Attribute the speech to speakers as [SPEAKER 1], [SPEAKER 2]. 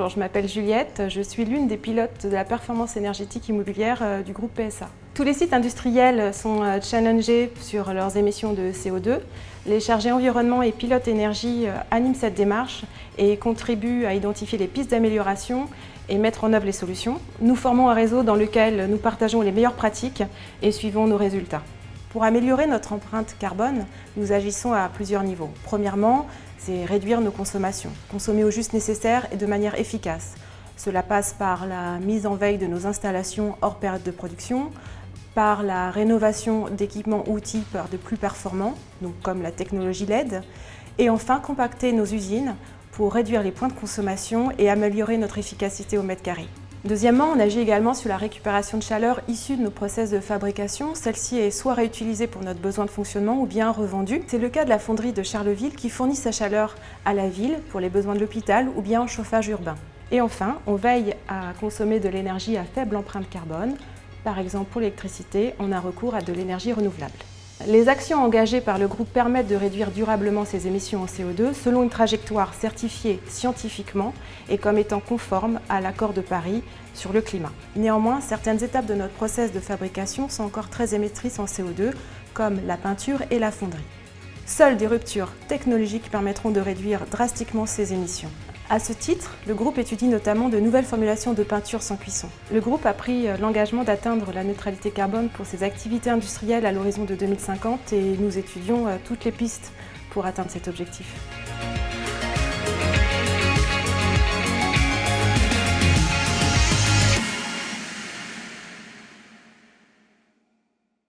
[SPEAKER 1] Bonjour, je m'appelle Juliette, je suis l'une des pilotes de la performance énergétique immobilière du groupe PSA. Tous les sites industriels sont challengés sur leurs émissions de CO2. Les chargés environnement et pilotes énergie animent cette démarche et contribuent à identifier les pistes d'amélioration et mettre en œuvre les solutions. Nous formons un réseau dans lequel nous partageons les meilleures pratiques et suivons nos résultats. Pour améliorer notre empreinte carbone, nous agissons à plusieurs niveaux. Premièrement, c'est réduire nos consommations, consommer au juste nécessaire et de manière efficace. Cela passe par la mise en veille de nos installations hors période de production, par la rénovation d'équipements outils de plus performants, donc comme la technologie LED, et enfin compacter nos usines pour réduire les points de consommation et améliorer notre efficacité au mètre carré. Deuxièmement, on agit également sur la récupération de chaleur issue de nos process de fabrication. Celle-ci est soit réutilisée pour notre besoin de fonctionnement ou bien revendue. C'est le cas de la fonderie de Charleville qui fournit sa chaleur à la ville pour les besoins de l'hôpital ou bien en chauffage urbain. Et enfin, on veille à consommer de l'énergie à faible empreinte carbone. Par exemple, pour l'électricité, on a recours à de l'énergie renouvelable. Les actions engagées par le groupe permettent de réduire durablement ses émissions en CO2 selon une trajectoire certifiée scientifiquement et comme étant conforme à l'accord de Paris sur le climat. Néanmoins, certaines étapes de notre process de fabrication sont encore très émettrices en CO2, comme la peinture et la fonderie. Seules des ruptures technologiques permettront de réduire drastiquement ces émissions. À ce titre, le groupe étudie notamment de nouvelles formulations de peinture sans cuisson. Le groupe a pris l'engagement d'atteindre la neutralité carbone pour ses activités industrielles à l'horizon de 2050 et nous étudions toutes les pistes pour atteindre cet objectif.